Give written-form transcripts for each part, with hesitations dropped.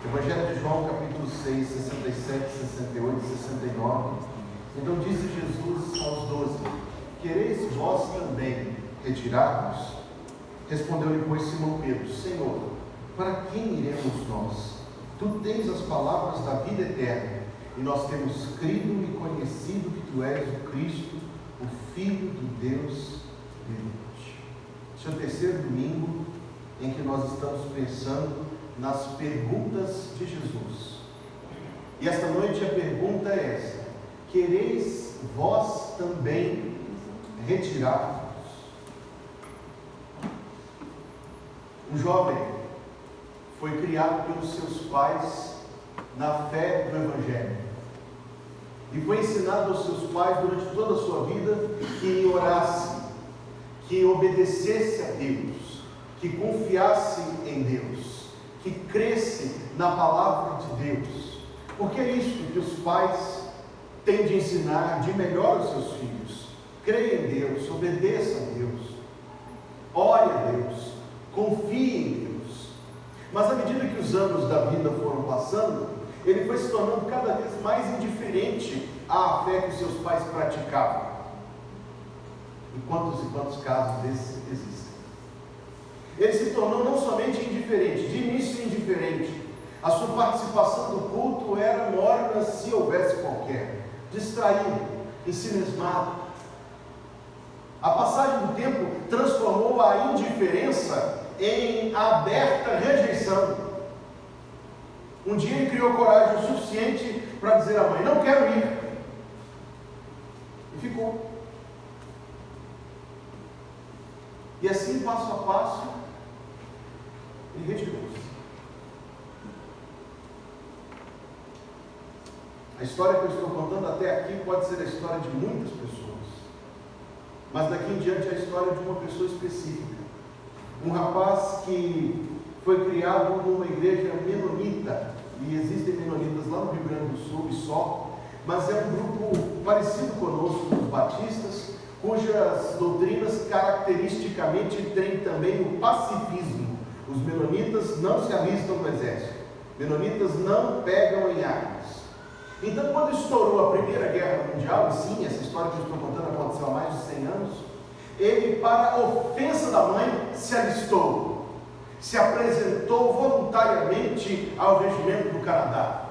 Evangelho de João, capítulo 6, 67, 68 e 69. Então disse Jesus aos 12: Quereis vós também retirar-vos? Respondeu-lhe, pois, Simão Pedro: Senhor, para quem iremos nós? Tu tens as palavras da vida eterna, e nós temos crido e conhecido que Tu és o Cristo, o Filho do Deus vivente. Este é o terceiro domingo em que nós estamos pensando nas perguntas de Jesus. E esta noite a pergunta é esta: quereis vós também retirar-vos? Um jovem foi criado pelos seus pais na fé do Evangelho, e foi ensinado aos seus pais durante toda a sua vida que orasse, que obedecesse a Deus, que confiasse em Deus, que cresce na palavra de Deus, porque é isso que os pais têm de ensinar de melhor aos seus filhos. Creia em Deus, obedeça a Deus, ore a Deus, confie em Deus. Mas à medida que os anos da vida foram passando, ele foi se tornando cada vez mais indiferente à fé que os seus pais praticavam. E quantos casos desses existem? Ele se tornou não somente indiferente, de início indiferente. A sua participação no culto era morna, se houvesse qualquer, distraído, ensimismado. A passagem do tempo transformou a indiferença em aberta rejeição. Um dia ele criou coragem o suficiente para dizer à mãe: não quero ir. E ficou. E assim, passo a passo, ele retirou-se. A história que eu estou contando até aqui pode ser a história de muitas pessoas, mas daqui em diante é a história de uma pessoa específica. Um rapaz que foi criado numa igreja menonita, e existem menonitas lá no Rio Grande do Sul e só, mas é um grupo parecido conosco, os batistas, cujas doutrinas caracteristicamente têm também o pacifismo. Os menonitas não se alistam no exército, menonitas não pegam em armas. Então, quando estourou a Primeira Guerra Mundial, e sim, essa história que eu estou contando aconteceu há mais de 100 anos, ele, para a ofensa da mãe, se alistou, se apresentou voluntariamente ao regimento do Canadá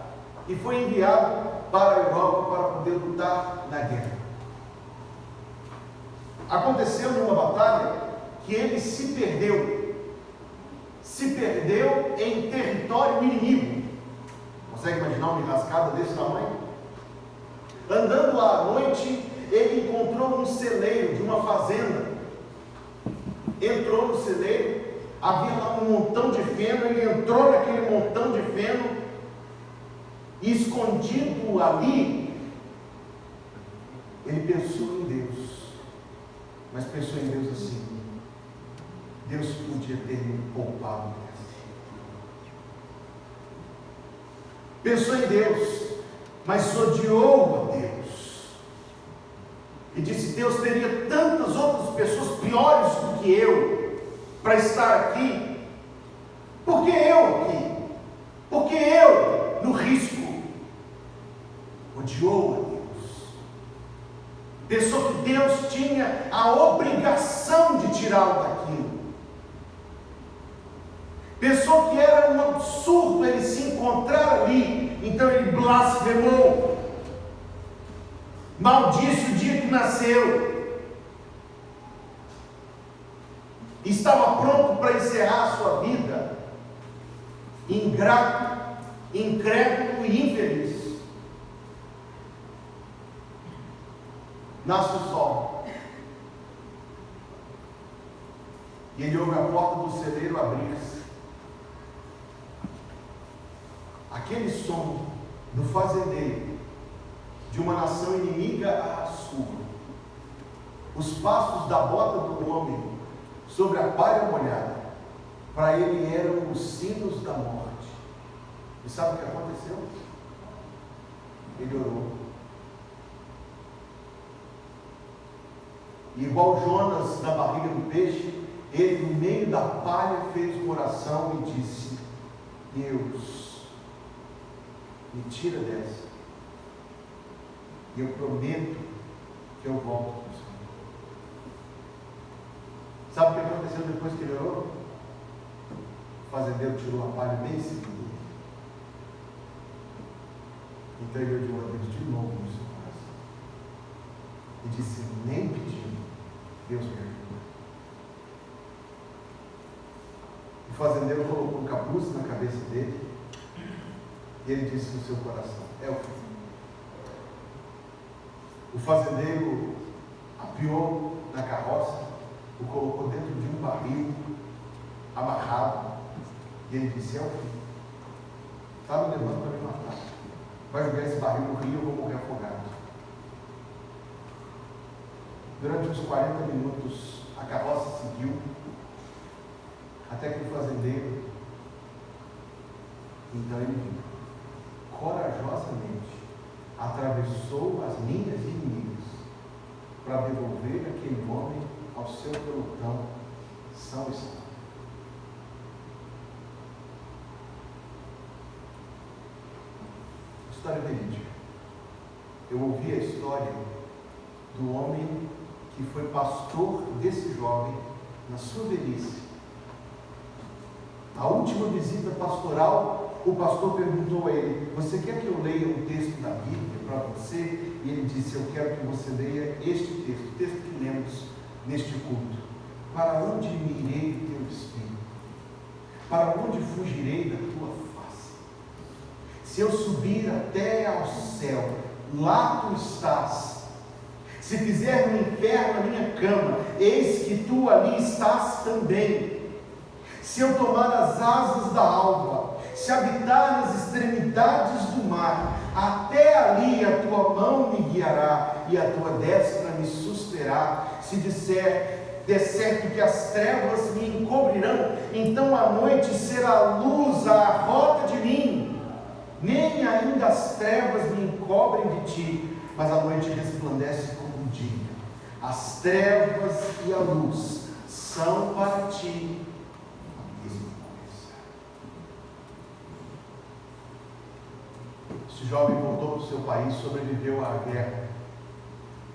e foi enviado para a Europa para poder lutar na guerra. Aconteceu numa batalha que ele se perdeu em território inimigo. Consegue imaginar uma enrascada desse tamanho? Andando à noite, ele encontrou um celeiro de uma fazenda. Entrou no celeiro, havia lá um montão de feno. Ele entrou naquele montão de feno e, escondido ali, ele pensou em Deus. Mas pensou em Deus assim: Deus podia ter me poupado dessa. Pensou em Deus, mas odiou a Deus. E disse: Deus teria tantas outras pessoas piores do que eu para estar aqui. Por que eu aqui? Por que eu no risco? Odiou a Deus. Pensou que Deus tinha a obrigação de tirá-lo daquilo. Pensou que era um absurdo ele se encontrar ali. Então ele blasfemou, maldisse o dia que nasceu, estava pronto para encerrar a sua vida. Ingrato, incrédulo e infeliz. Nasce o sol, e ele ouve a porta do celeiro abrir-se. Aquele som do fazendeiro de uma nação inimiga à sua, os passos da bota do homem sobre a palha molhada, para ele eram os sinos da morte. E sabe o que aconteceu? Ele orou. E igual Jonas na barriga do peixe, ele no meio da palha fez uma oração e disse: Deus, me tira dessa. E eu prometo que eu volto para o Senhor. Sabe o que aconteceu depois que ele orou? O fazendeiro tirou a palha bem em seguida. Então ele orou a Deus de novo no seu coração. E disse, nem pedindo, Deus me ajuda. O fazendeiro colocou um capuz na cabeça dele e ele disse no seu coração, é o fim. O fazendeiro apiou na carroça, o colocou dentro de um barril amarrado e ele disse, é o fim. Está me levando para me matar. Vai jogar esse barril no rio, eu vou morrer afogado. Durante uns 40 minutos a carroça seguiu até que o fazendeiro, então ele corajosamente atravessou as linhas inimigas para devolver aquele homem ao seu pelotão são e salvo. História verídica. Eu ouvi a história do homem que foi pastor desse jovem na sua velhice. A última visita pastoral, o pastor perguntou a ele, você quer que eu leia um texto da Bíblia para você? E ele disse, eu quero que você leia este texto, o texto que lemos neste culto. Para onde me irei do teu espírito? Para onde fugirei da tua face? Se eu subir até ao céu, lá tu estás. Se fizer no inferno a minha cama, eis que tu ali estás também. Se eu tomar as asas da alva, se habitar nas extremidades do mar, até ali a tua mão me guiará e a tua destra me susterá. Se disser, de certo que as trevas me encobrirão, então a noite será luz à roda de mim. Nem ainda as trevas me encobrem de ti, mas a noite resplandece como um dia. As trevas e a luz são para ti a mesma coisa. Esse jovem voltou para o seu país, sobreviveu à guerra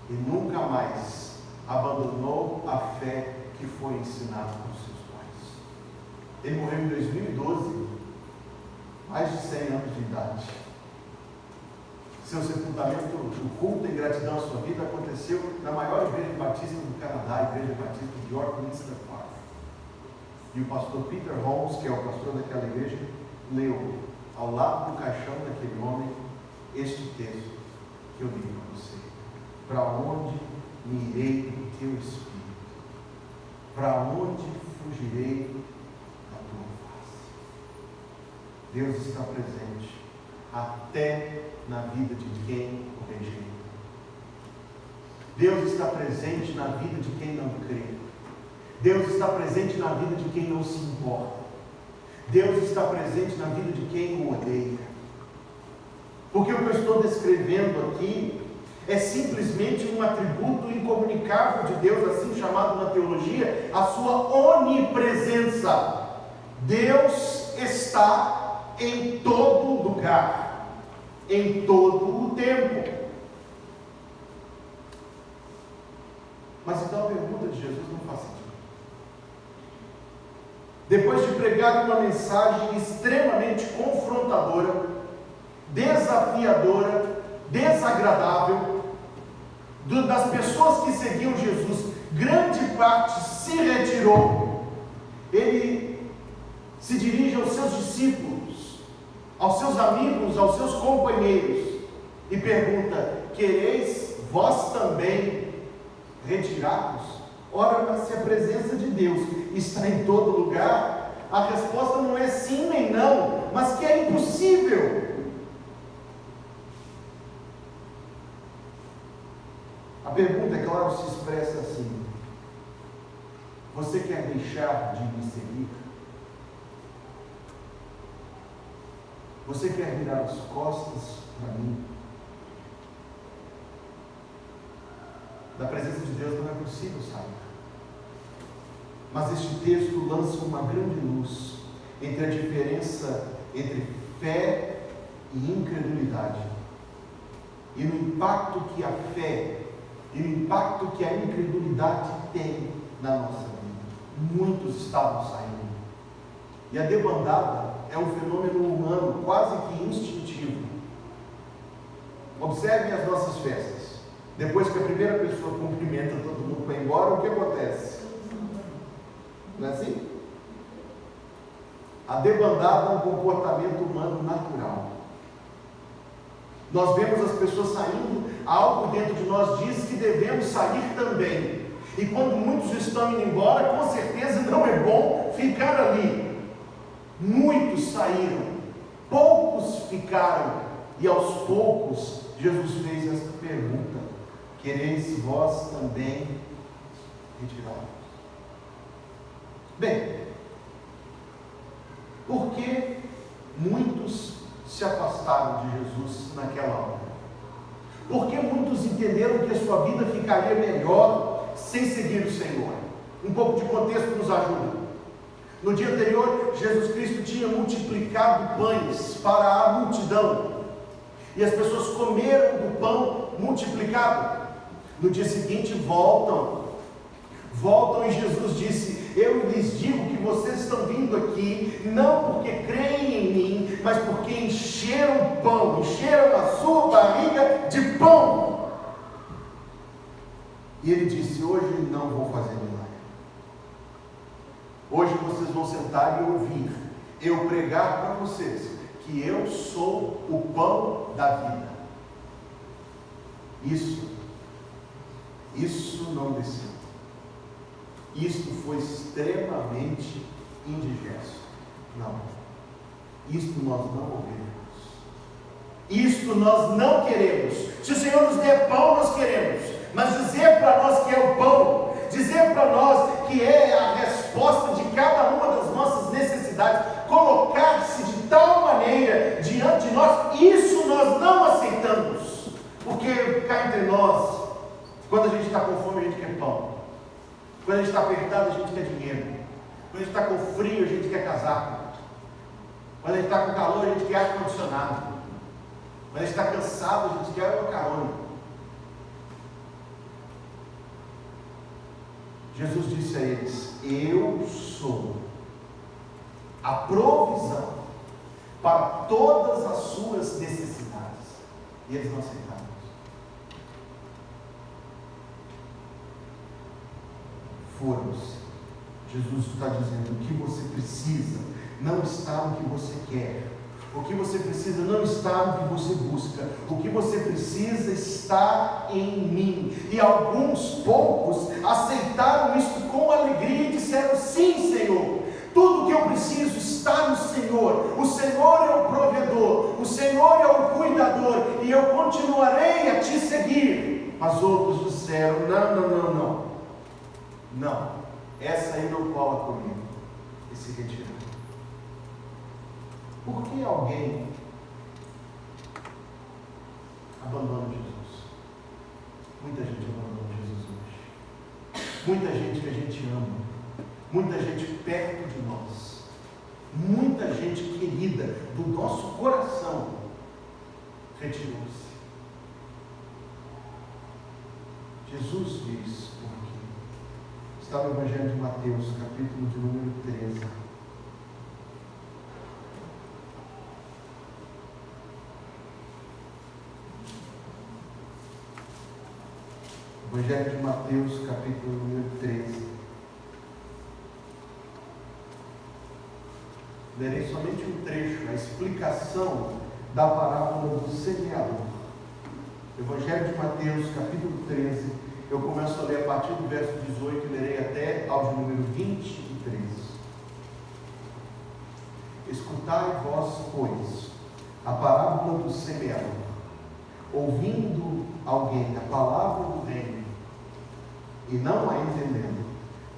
e nunca mais abandonou a fé que foi ensinada por seus pais. Ele morreu em 2012, mais de 100 anos de idade. Seu sepultamento, o culto em gratidão à sua vida, aconteceu na maior igreja batista do Canadá, a Igreja Batista de York Minster Park. E o pastor Peter Holmes, que é o pastor daquela igreja, leu ao lado do caixão daquele homem este texto que eu li para você. Para onde me irei do teu espírito? Para onde fugirei da tua face? Deus está presente até na vida de quem o rejeita. Deus está presente na vida de quem não crê. Deus está presente na vida de quem não se importa. Deus está presente na vida de quem o odeia. Porque o que eu estou descrevendo aqui é simplesmente um atributo incomunicável de Deus, assim chamado na teologia, a sua onipresença. Deus está em todo lugar, em todo o tempo. Mas então a pergunta de Jesus não faz sentido. Depois de pregar uma mensagem extremamente confrontadora, desafiadora, desagradável, das pessoas que seguiam Jesus, grande parte se retirou. Ele se dirige aos seus discípulos, aos seus amigos, aos seus companheiros e pergunta: quereis vós também retirar-vos? Ora, se a presença de Deus está em todo lugar, a resposta não é sim nem não, mas que é impossível. A pergunta, é claro, se expressa assim: você quer deixar de me seguir? Você quer virar as costas para mim? Da presença de Deus não é possível sair. Mas este texto lança uma grande luz entre a diferença entre fé e incredulidade. E no impacto que a fé e no impacto que a incredulidade tem na nossa vida. Muitos estavam saindo. E a debandada é um fenômeno humano quase que instintivo. Observem as nossas festas. Depois que a primeira pessoa cumprimenta todo mundo para ir embora, o que acontece? Não é assim? A debandada é um comportamento humano natural. Nós vemos as pessoas saindo, algo dentro de nós diz que devemos sair também. E quando muitos estão indo embora, com certeza não é bom ficar ali. Muitos saíram, poucos ficaram, e aos poucos Jesus fez esta pergunta: quereis vós também retirar-vos? Bem, por que muitos se afastaram de Jesus naquela hora? Porque muitos entenderam que a sua vida ficaria melhor sem seguir o Senhor. Um pouco de contexto nos ajuda. No dia anterior, Jesus Cristo tinha multiplicado pães para a multidão, e as pessoas comeram do pão multiplicado. No dia seguinte voltam e Jesus disse: eu lhes digo que vocês estão vindo aqui não porque creem em mim, mas porque encheram pão, encheram a sua barriga de pão. E ele disse: hoje não vou fazer milagre. Hoje vocês vão sentar e ouvir eu pregar para vocês que eu sou o pão da vida. Isso não desceu. Isto foi extremamente indigesto. Não. Isto nós não ouvimos. Isto nós não queremos. Se o Senhor nos der pão, nós queremos. Mas dizer para nós que é o pão, dizer para nós que é a resposta de cada uma das nossas necessidades, colocar-se de tal maneira diante de nós, isso nós não aceitamos. Porque cá entre nós, quando a gente está com fome, a gente quer pão. Quando a gente está apertado, a gente quer dinheiro. Quando a gente está com frio, a gente quer casaco. Quando a gente está com calor, a gente quer ar-condicionado. Quando a gente está cansado, a gente quer uma carona. Jesus disse a eles: eu sou a provisão para todas as suas necessidades. E eles não aceitaram. Foram-se. Jesus está dizendo: o que você precisa não está no que você quer. O que você precisa não está no que você busca. O que você precisa está em mim. E alguns poucos aceitaram isto com alegria e disseram: sim, Senhor, tudo que eu preciso está no Senhor. O Senhor é o provedor, o Senhor é o cuidador, e eu continuarei a te seguir. Mas outros disseram: não, essa aí não cola comigo. E se retiraram. Por que alguém abandona Jesus? Muita gente abandona Jesus hoje. Muita gente que a gente ama. Muita gente perto de nós. Muita gente querida do nosso coração retirou-se. Jesus diz por quê? Está no Evangelho de Mateus, capítulo de número 13. Evangelho de Mateus, capítulo número 13. Lerei somente um trecho, a explicação da parábola do semeador. Evangelho de Mateus, capítulo 13. Eu começo a ler a partir do verso 18 e lerei até ao de número 23. Escutai vós, pois, a parábola do semeador. Ouvindo alguém a palavra do reino e não a entendendo,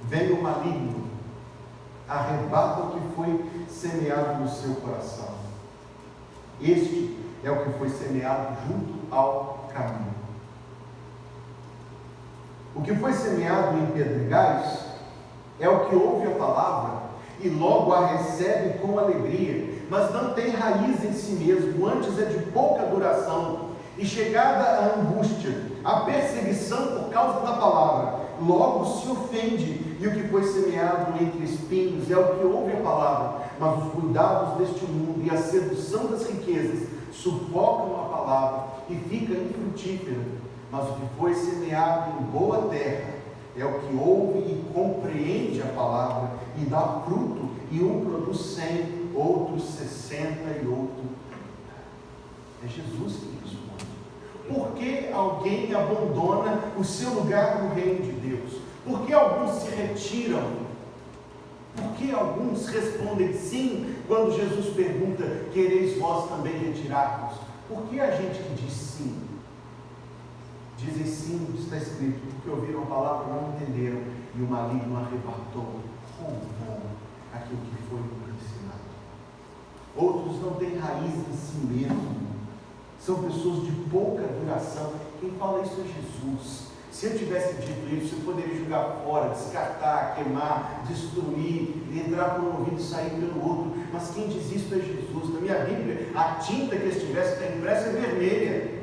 vem o maligno, arrebata o que foi semeado no seu coração. Este é o que foi semeado junto ao caminho. O que foi semeado em pedregais é o que ouve a palavra e logo a recebe com alegria, mas não tem raiz em si mesmo, antes é de pouca duração, e chegada a angústia, a perseguição por causa da palavra, logo se ofende, e o que foi semeado entre espinhos é o que ouve a palavra, mas os cuidados deste mundo e a sedução das riquezas sufocam a palavra e fica infrutífera. Mas o que foi semeado em boa terra é o que ouve e compreende a palavra e dá fruto, e um produz 100, outro 60 e outro. É Jesus que responde. Por que alguém abandona o seu lugar no reino de Deus? Por que alguns se retiram? Por que alguns respondem sim quando Jesus pergunta: quereis vós também retirar-vos? Por que a gente que diz sim? Dizem sim, está escrito, porque ouviram a palavra e não entenderam, e o maligno arrebatou com bom aquilo que foi ensinado. Outros não têm raiz em si mesmo, são pessoas de pouca duração. Quem fala isso é Jesus. Se eu tivesse dito isso, eu poderia jogar fora, descartar, queimar, destruir, entrar por um ouvido e sair pelo outro. Mas quem diz isso é Jesus. Na minha Bíblia, a tinta que estivesse impressa é vermelha.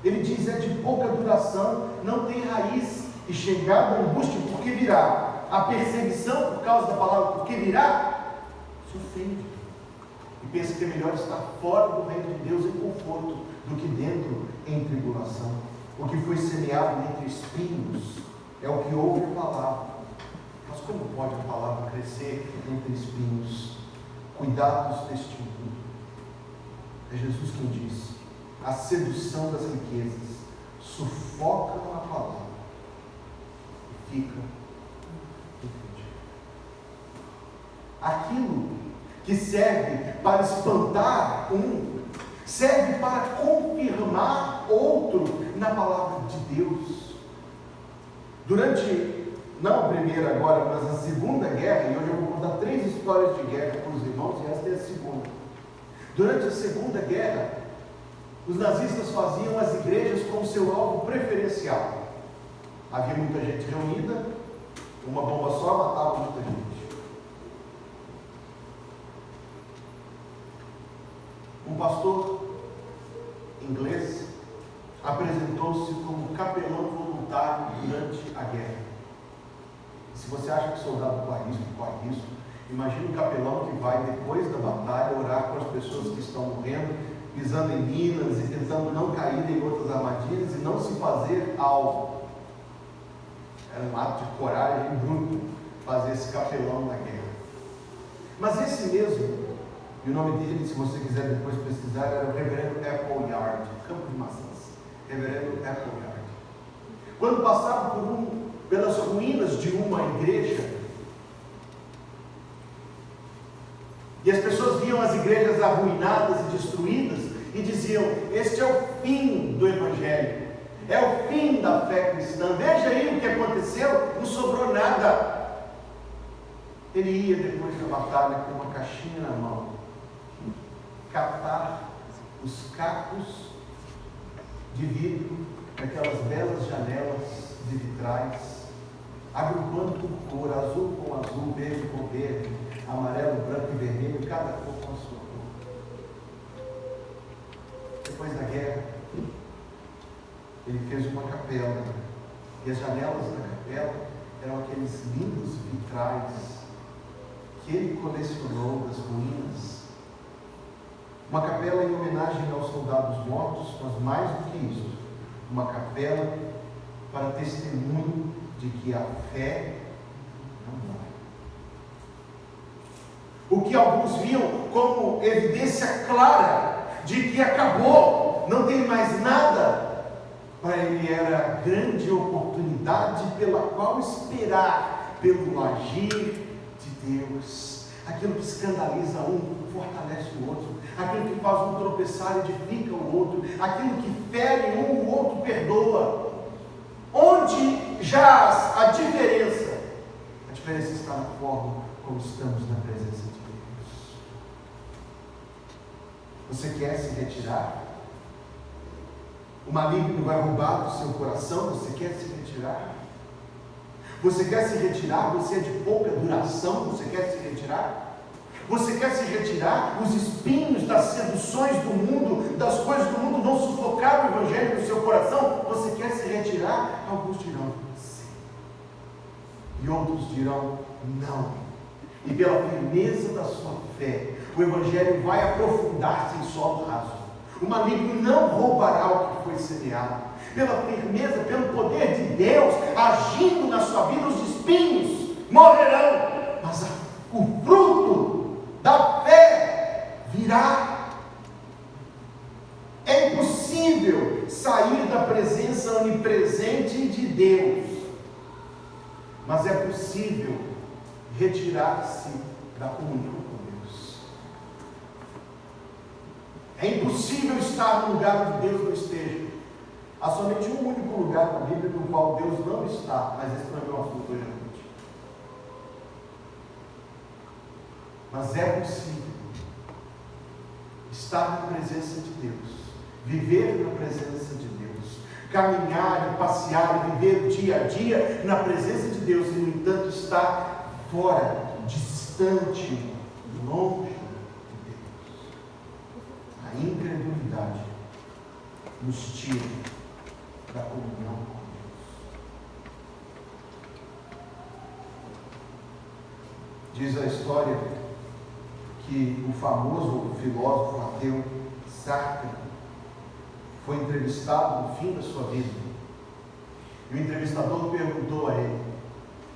Ele diz: é de pouca duração, não tem raiz, e chegada a angústia, porque virá. A perseguição por causa da palavra, porque virá, se ofende. E pensa que é melhor estar fora do reino de Deus em conforto, do que dentro em tribulação. O que foi semeado entre espinhos é o que ouve a palavra. Mas como pode a palavra crescer entre espinhos? Cuidados deste mundo. É Jesus quem diz: a sedução das riquezas sufoca a palavra e fica infrutífera. Aquilo que serve para espantar um, serve para confirmar outro na palavra de Deus. Durante, não a primeira agora, mas a Segunda Guerra, e hoje eu vou contar 3 histórias de guerra para os irmãos, e esta é a segunda. Durante a Segunda Guerra, os nazistas faziam as igrejas como seu alvo preferencial. Havia muita gente reunida, uma bomba só matava muita gente. Um pastor inglês apresentou-se como capelão voluntário durante a guerra. E se você acha que soldado corre risco, imagine um capelão que vai depois da batalha orar com as pessoas que estão morrendo, pisando em minas e tentando não cair em outras armadilhas e não se fazer alvo. Era um ato de coragem bruto fazer esse capelão na guerra. Mas esse mesmo, e o nome dele, se você quiser depois pesquisar, era o reverendo Appleyard, Campo de Maçãs. Reverendo Appleyard. Quando passava pelas ruínas de uma igreja, e as pessoas viam as igrejas arruinadas e destruídas e diziam: este é o fim do Evangelho, é o fim da fé cristã. Veja aí o que aconteceu, não sobrou nada. Ele ia depois da batalha com uma caixinha na mão, catar os cacos de vidro daquelas belas janelas de vitrais, agrupando por cor, azul com azul, verde com verde, amarelo, branco e vermelho, cada cor com a sua cor. Depois da guerra, ele fez uma capela, e as janelas da capela eram aqueles lindos vitrais que ele colecionou das ruínas. Uma capela em homenagem aos soldados mortos, mas mais do que isso, uma capela para testemunho de que a fé não morre. O que alguns viam como evidência clara de que acabou, não tem mais nada, para ele era a grande oportunidade pela qual esperar pelo agir de Deus. Aquilo que escandaliza um, fortalece o outro. Aquilo que faz um tropeçar, edifica o outro. Aquilo que fere um, o outro perdoa. Onde jaz a diferença? A diferença está na forma como estamos na presença de Deus. Você quer se retirar? O maligno vai roubar do seu coração. Você quer se retirar? Você quer se retirar? Você é de pouca duração? Você quer se retirar? Você quer se retirar? Os espinhos das seduções do mundo, das coisas do mundo vão sufocar o Evangelho no seu coração? Você quer se retirar? Alguns dirão sim. E outros dirão não. E pela firmeza da sua fé, o Evangelho vai aprofundar-se em solo raso. O maligno não roubará o que foi semeado. Pela firmeza, pelo poder de Deus agindo na sua vida, os espinhos morrerão, mas o fruto da fé virá. É impossível sair da presença onipresente de Deus, mas é possível retirar-se da comunhão com Deus. É impossível estar no lugar onde Deus não esteja. Há somente um único lugar na Bíblia no qual Deus não está, mas esse não é o assunto hoje à noite. Mas é possível estar na presença de Deus, viver na presença de Deus, caminhar e passear e viver dia a dia na presença de Deus, e no entanto estar fora, distante, longe de Deus. A incredulidade nos tira da comunhão com Deus. Diz a história que o famoso filósofo ateu Sartre foi entrevistado no fim da sua vida. E o entrevistador perguntou a ele: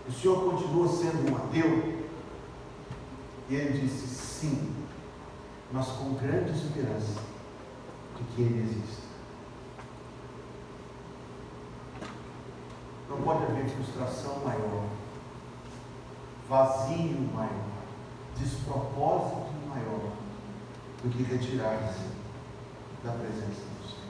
o senhor continua sendo um ateu? E ele disse: sim, mas com grande esperança de que ele exista. Não pode haver frustração maior, vazio maior, despropósito maior do que retirar-se da presença do Senhor.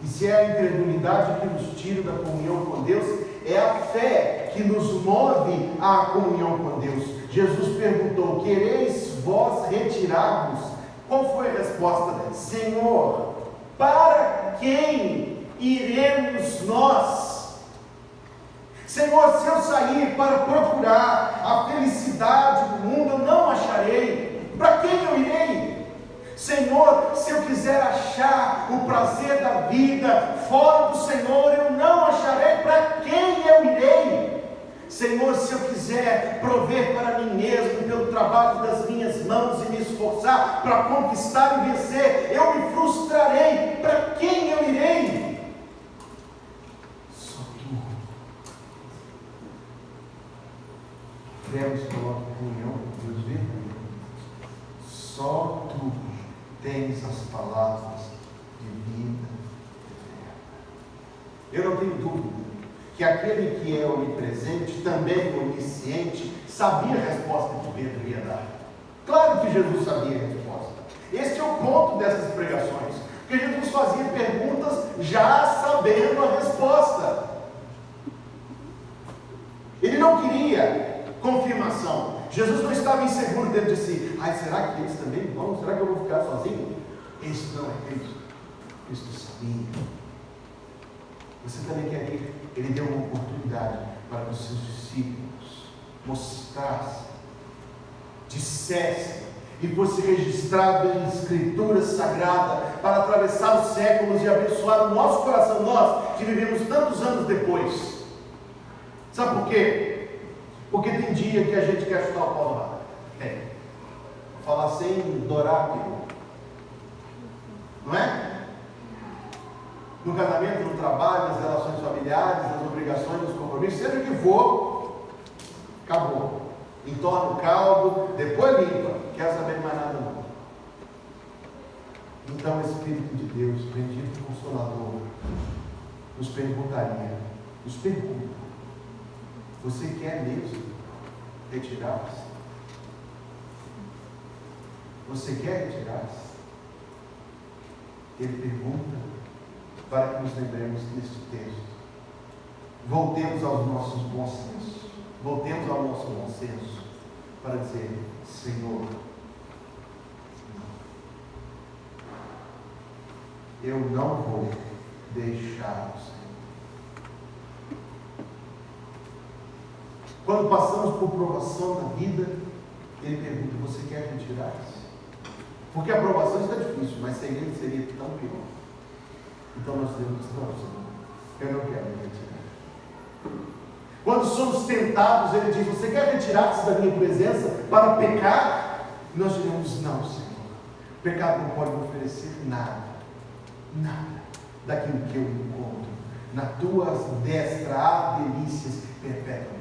E se é a incredulidade que nos tira da comunhão com Deus, é a fé que nos move à comunhão com Deus. Jesus perguntou: quereis vós retirar-vos? Qual foi a resposta? Senhor, para quem iremos nós? Senhor, se eu sair para procurar a felicidade do mundo, eu não acharei. Para quem eu irei? Senhor, se eu quiser achar o prazer da vida fora do Senhor, eu não acharei. Para quem eu irei? Senhor, se eu quiser prover para mim mesmo pelo trabalho das minhas mãos e me esforçar para conquistar e vencer, eu me frustrarei. Para quem eu irei? Só Tu. Devemos pela comunhão com Deus verdadeiro. Só Tu tens as palavras de vida eterna. Eu não tenho dúvida que aquele que é onipresente, também onisciente, sabia a resposta que Pedro ia dar. Claro que Jesus sabia a resposta. Este é o ponto dessas pregações, porque Jesus fazia perguntas já sabendo a resposta. Ele não queria confirmação. Jesus não estava inseguro dentro de si. Ai, será que eles também vão? Será que eu vou ficar sozinho? Esse não é Cristo. Cristo sabia. Você também quer ir? Ele deu uma oportunidade para que os seus discípulos mostrassem, dissessem e fosse registrado em Escritura Sagrada para atravessar os séculos e abençoar o nosso coração, nós que vivemos tantos anos depois. Sabe por quê? Porque tem dia que a gente quer chutar o pau da barraca. Vou falar sem dourar aquilo. Não é? No casamento, no trabalho, nas relações familiares, nas obrigações, nos compromissos, seja o que for, acabou. Entorna o caldo, depois limpa, não quer saber de mais nada não. Então o Espírito de Deus, bendito Consolador, nos perguntaria, nos pergunta: você quer mesmo retirar-se? Você quer retirar-se? Ele pergunta para que nos lembremos deste texto. Voltemos aos nossos bons sensos. Voltemos ao nosso bom senso para dizer: Senhor, eu não vou deixar o Senhor. Quando passamos por provação na vida, Ele pergunta: você quer retirar-se? Porque a aprovação está difícil, mas sem ele seria tão pior. Então nós dizemos: não, Senhor, eu não quero me retirar. Quando somos tentados, ele diz: você quer retirar-se da minha presença para pecar? Nós diremos: não, Senhor. O pecado não pode me oferecer nada daquilo que eu encontro. Na tua destra há delícias perpetuamente.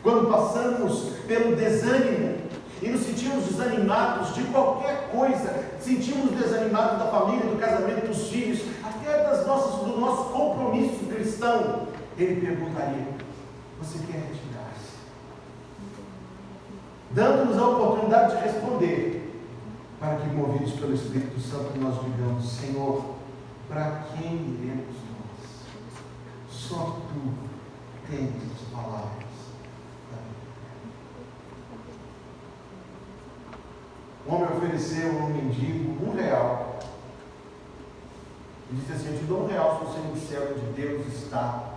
Quando passamos pelo desânimo e nos sentimos desanimados de qualquer coisa, sentimos desanimados da família, do casamento, dos filhos, até do nosso compromisso cristão, ele perguntaria: você quer retirar-se? Dando-nos a oportunidade de responder, para que, movidos pelo Espírito Santo, nós digamos: Senhor, para quem iremos nós? Só Tu tens as palavras. Um homem ofereceu a um mendigo R$1 e disse assim: eu te dou R$1 se você me disser onde Deus está.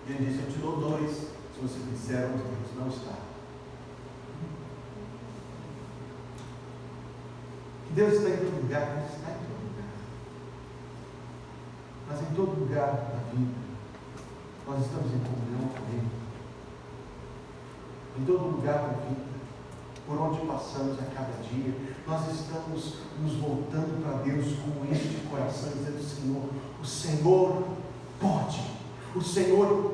E ele disse: eu te dou 2 se você me disser onde Deus não está. Que Deus está em todo lugar, Deus está em todo lugar. Mas em todo lugar da vida, nós estamos em comunhão com Ele. Em todo lugar da vida, por onde passamos a cada dia, nós estamos nos voltando para Deus com este coração, dizendo: Senhor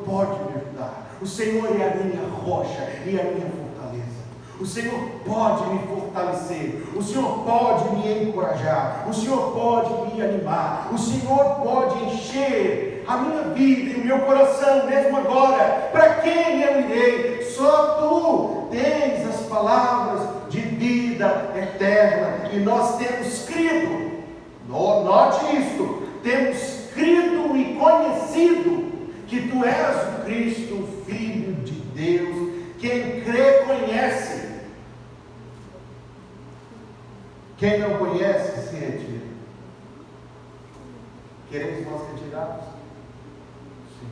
pode me ajudar, o Senhor é a minha rocha e a minha fortaleza, o Senhor pode me fortalecer, o Senhor pode me encorajar, o Senhor pode me animar, o Senhor pode encher a minha vida e o meu coração, mesmo agora. Para quem eu irei? Só Tu tens as palavras de vida eterna, e nós temos crido, note isto, temos crido e conhecido que Tu és o Cristo, o Filho de Deus. Quem crê, conhece. Quem não conhece, se retira. Queremos nós retirarmos? Sim.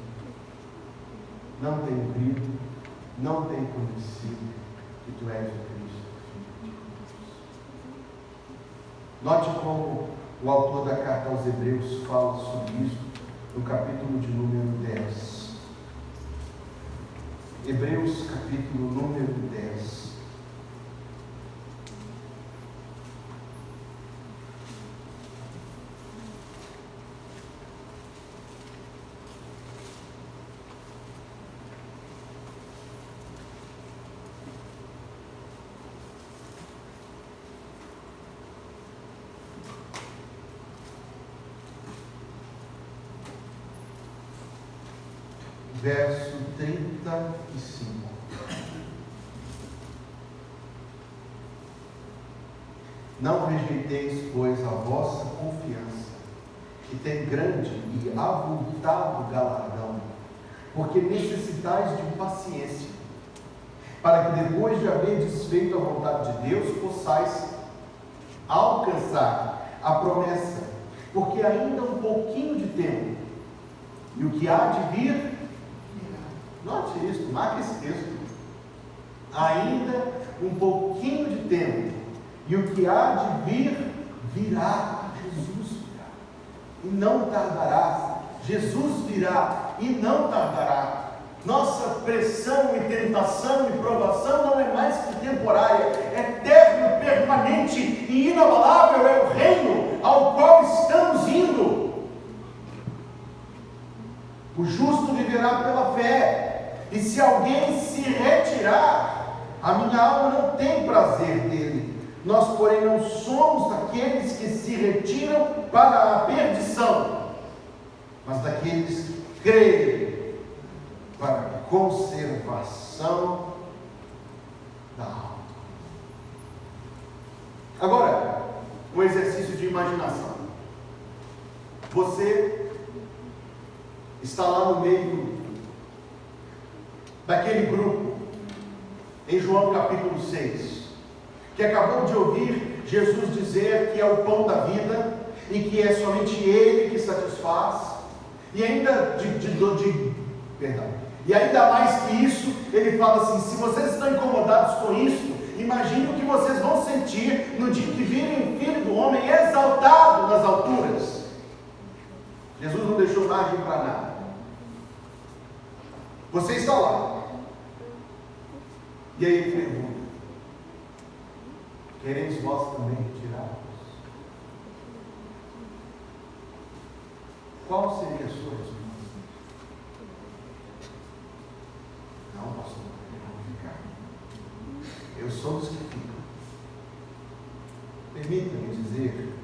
Não tenho crido, não tenho conhecido que Tu és o Cristo, Filho de Deus. Note como o autor da carta aos Hebreus fala sobre isso no capítulo de número 10. Hebreus capítulo número 10. Verso 35. Não rejeiteis, pois, a vossa confiança, que tem grande e avultado galardão, porque necessitais de paciência, para que depois de haver desfeito a vontade de Deus, possais alcançar a promessa, porque ainda um pouquinho de tempo, e o que há de vir. Note isso, marque esse texto. Ainda um pouquinho de tempo, e o que há de vir, virá. Jesus virá, e não tardará. Jesus virá, e não tardará. Nossa pressão e tentação e provação não é mais que temporária, é eterno, permanente e inabalável é o reino ao qual estamos indo. O justo viverá pela fé. E se alguém se retirar, a minha alma não tem prazer dele. Nós, porém, não somos daqueles que se retiram para a perdição, mas daqueles que creem para a conservação da alma. Agora, um exercício de imaginação. Você está lá no meio daquele grupo, em João capítulo 6, que acabou de ouvir Jesus dizer que é o pão da vida, e que é somente Ele que satisfaz, e ainda E ainda mais que isso, ele fala assim: se vocês estão incomodados com isso, imagine o que vocês vão sentir no dia que virem o Filho do Homem exaltado nas alturas. Jesus não deixou margem para nada. Você está lá. E aí ele pergunta: quereis vós também retirar-vos? Qual seria a sua resposta? Não, pastor, eu vou ficar. Eu sou dos que ficam. Permita-me dizer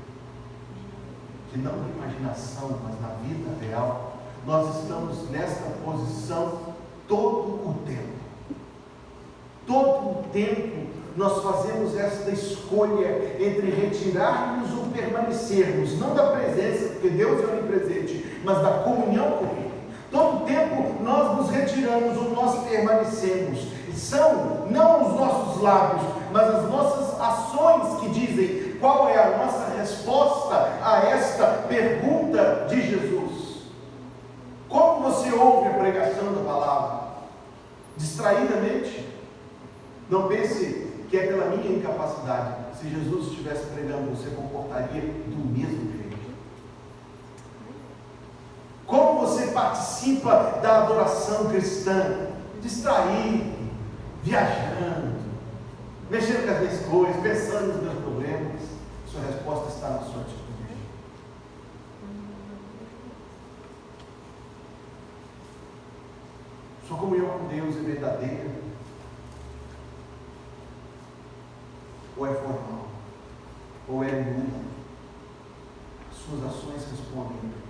que não na imaginação, mas na vida real, nós estamos nesta posição todo o tempo. Todo o tempo nós fazemos esta escolha entre retirarmos ou permanecermos, não da presença, porque Deus é onipresente, mas da comunhão com Ele. Todo o tempo nós nos retiramos ou nós permanecemos. São não os nossos lábios, mas as nossas ações que dizem qual é a nossa resposta a esta pergunta de Jesus. Como você ouve a pregação da palavra? Distraidamente? Não pense que é pela minha incapacidade. Se Jesus estivesse pregando, você comportaria do mesmo jeito. Como você participa da adoração cristã? Distraído, viajando, mexendo com as minhas coisas, pensando nos meus problemas. Sua resposta está na sua atitude. Sua comunhão com Deus é verdadeira ou é formal? Ou é nula? Suas ações respondem a pergunta.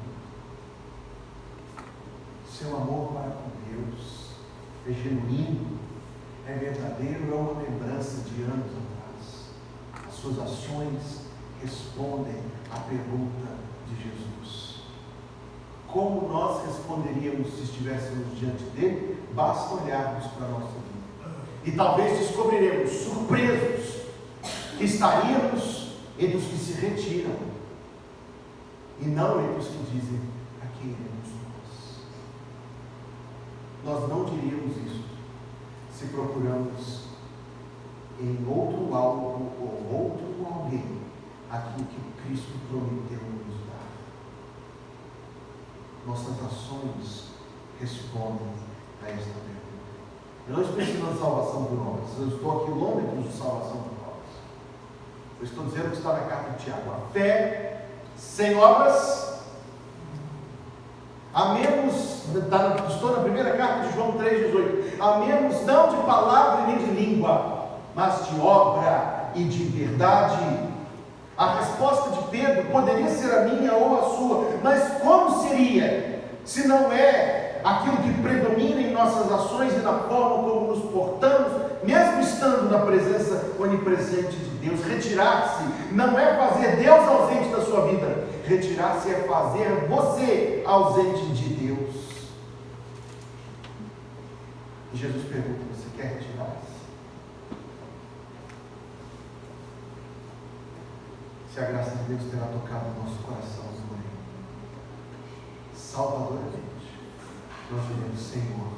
Seu amor para com Deus é genuíno, é verdadeiro, é uma lembrança de anos atrás. As suas ações respondem à pergunta de Jesus. Como nós responderíamos se estivéssemos diante dele? Basta olharmos para a nossa vida. E talvez descobriremos, surpresos, que estaríamos entre os que se retiram e não entre os que dizem: aqui iremos nós. Nós não diríamos isso se procuramos em outro algo ou outro alguém aquilo que Cristo prometeu nos dar. Nossas ações respondem a esta pergunta. Eu não estou ensinando salvação por obras, eu estou a quilômetros de salvação por obras. Eu estou dizendo o que está na carta de Tiago: a fé sem obras, a menos, estou na primeira carta de João 3,18, a menos não de palavra nem de língua, mas de obra e de verdade. A resposta de Pedro poderia ser a minha ou a sua, mas como seria, se não é aquilo que predomina em nossas ações e na forma como nos portamos, mesmo estando na presença onipresente de Deus? Retirar-se não é fazer Deus ausente da sua vida, retirar-se é fazer você ausente de Deus. E Jesus pergunta: você quer retirar-se? Se a graça de Deus terá tocado o nosso coração hoje, salvadoramente, nós diremos: Senhor,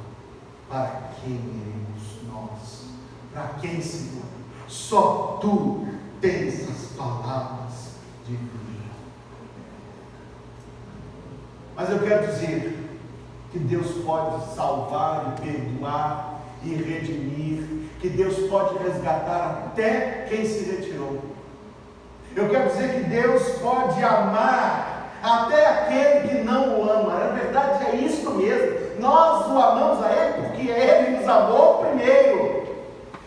para quem iremos nós? Para quem, Senhor? Só Tu tens as palavras de vida. Mas eu quero dizer que Deus pode salvar e perdoar e redimir, que Deus pode resgatar até quem se retirou. Eu quero dizer que Deus pode amar até aquele que não o ama. Na verdade é isso mesmo. Nós o amamos a Ele porque Ele nos amou primeiro.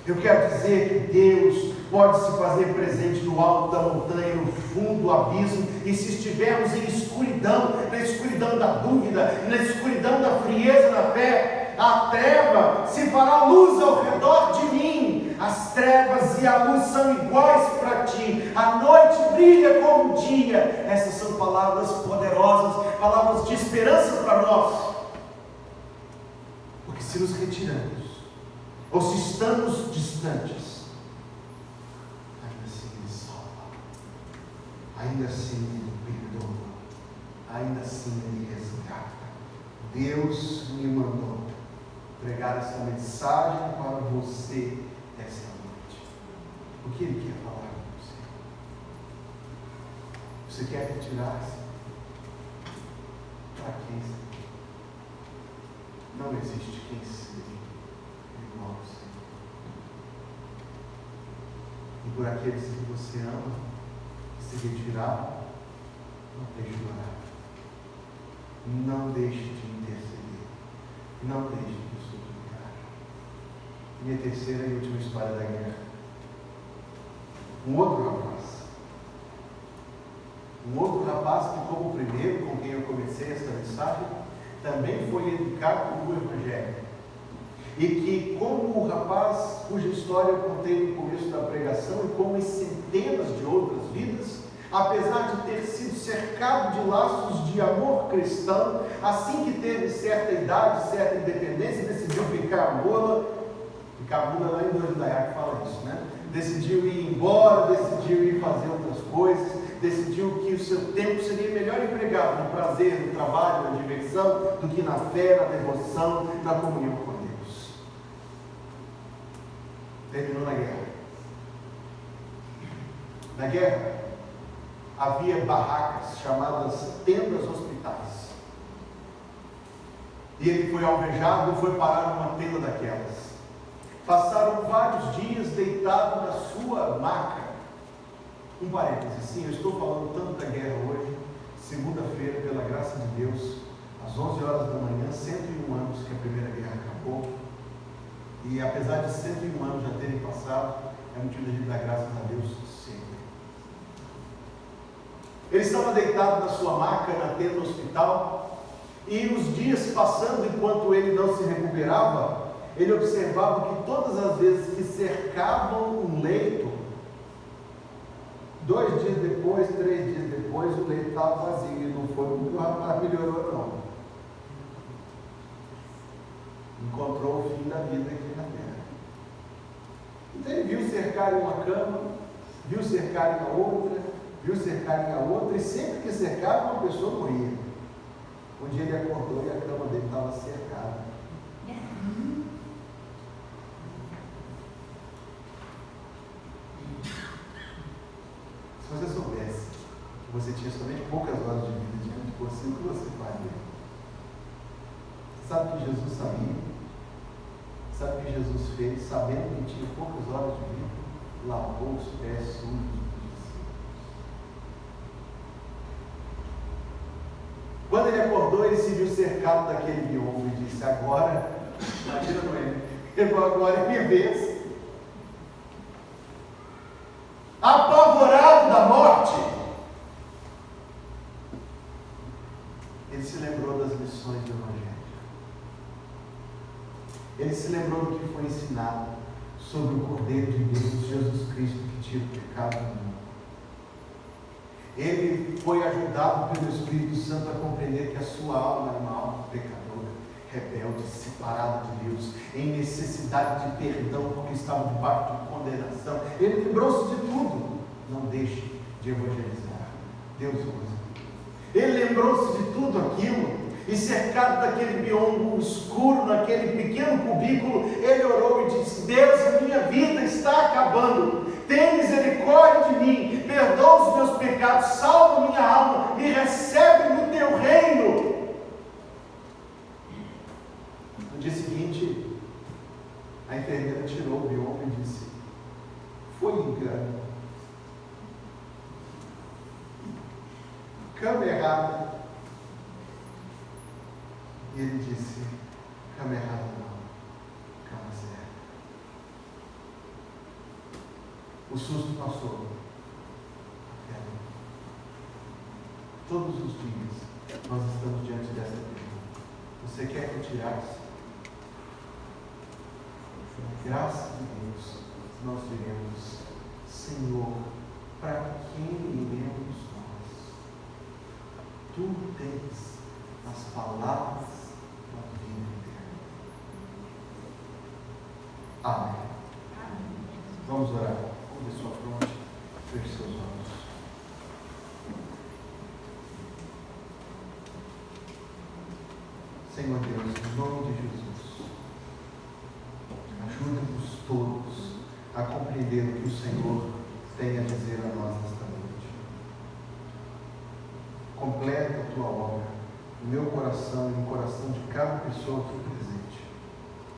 Eu quero dizer que Deus pode se fazer presente no alto da montanha, no fundo do abismo, e se estivermos em escuridão, na escuridão da dúvida, na escuridão da frieza na fé, a treva se fará luz ao redor de mim. As trevas e a luz são iguais para ti. A noite brilha como o dia. Essas são palavras poderosas, palavras de esperança para nós. Porque se nos retiramos, ou se estamos distantes, ainda assim Ele salva, ainda assim Ele perdoa, ainda assim Ele resgata. Deus me mandou pregar essa mensagem para você esta noite. O que Ele quer falar com você? Você quer retirar-se? Para quem você? Não existe quem seja igual ao Senhor. E por aqueles que você ama, se retirar, não deixe de orar. Não deixe de interceder. Não deixe de suplicar. Minha terceira e última história da guerra. Um outro rapaz que, como o primeiro com quem eu comecei esta mensagem, também foi educado no Evangelho. E que, como o rapaz cuja história eu contei no começo da pregação, e como em centenas de outras vidas, apesar de ter sido cercado de laços de amor cristão, assim que teve certa idade, certa independência, decidiu picar mula lá em Doridaia que fala isso, né? Decidiu ir embora, decidiu ir fazer outras coisas, decidiu que o seu tempo seria melhor empregado no prazer, no trabalho, na diversão, do que na fé, na devoção, na comunhão com Deus. Terminou na guerra. Na guerra, havia barracas chamadas tendas hospitais. E ele foi alvejado e foi parar numa tenda daquelas. Passaram vários dias deitado na sua maca. Um parênteses, sim, eu estou falando tanto da guerra hoje, segunda-feira, pela graça de Deus, às 11 horas da manhã, 101 anos que a Primeira Guerra acabou. E apesar de 101 anos já terem passado, é motivo de a gente dar graças a Deus sempre. Ele estava deitado na sua maca, na tenda hospital, e os dias passando, enquanto ele não se recuperava, ele observava que todas as vezes que cercavam um leito, 2 dias depois, 3 dias depois, o leito estava vazio, e não foi porque o rapaz melhorou, não. Encontrou o fim da vida aqui na terra. Então ele viu cercarem uma cama, viu cercarem a outra, viu cercarem a outra, e sempre que cercava, uma pessoa morria. Um dia ele acordou e a cama dele estava cercada. Se você soubesse que você tinha somente poucas horas de vida diante de você, o que você faria? Sabe o que Jesus sabia? Sabe o que Jesus fez? Sabendo que tinha poucas horas de vida, lavou os pés sujos dos discípulos. Quando ele acordou, ele se viu cercado daquele biombo e disse: agora, imagina ele, agora é minha vez. Apavorado da morte, ele se lembrou das lições do Evangelho. Ele se lembrou do que foi ensinado sobre o Cordeiro de Deus, Jesus Cristo, que tira o pecado do mundo. Ele foi ajudado pelo Espírito Santo a compreender que a sua alma era uma alma pecadora, rebelde, separada de Deus, em necessidade de perdão, porque estava debaixo de condenação. Ele lembrou-se de tudo. Não deixe de evangelizar. Deus usa. Ele lembrou-se de tudo aquilo, e cercado daquele biombo escuro, naquele pequeno cubículo, ele orou e disse: Deus, a minha vida está acabando, tem misericórdia de mim, perdoa os meus pecados, salva minha alma, me recebe no teu reino. No dia seguinte, a enfermeira tirou o biombo e disse: foi engano, cama errada. E ele disse: cama errada não, cama certa. O susto passou. Todos os dias nós estamos diante dessa pergunta: você quer retirar-se? Graças a Deus, nós diremos: Senhor, para quem iremos nós? Tu tens as palavras da vida eterna. Amém. Vamos orar. Vamos ver sua fronte, feche seus olhos. Senhor Deus, em nome de Jesus, Senhor tem a dizer a nós nesta noite. Completa a tua obra no meu coração e no coração de cada pessoa aqui presente.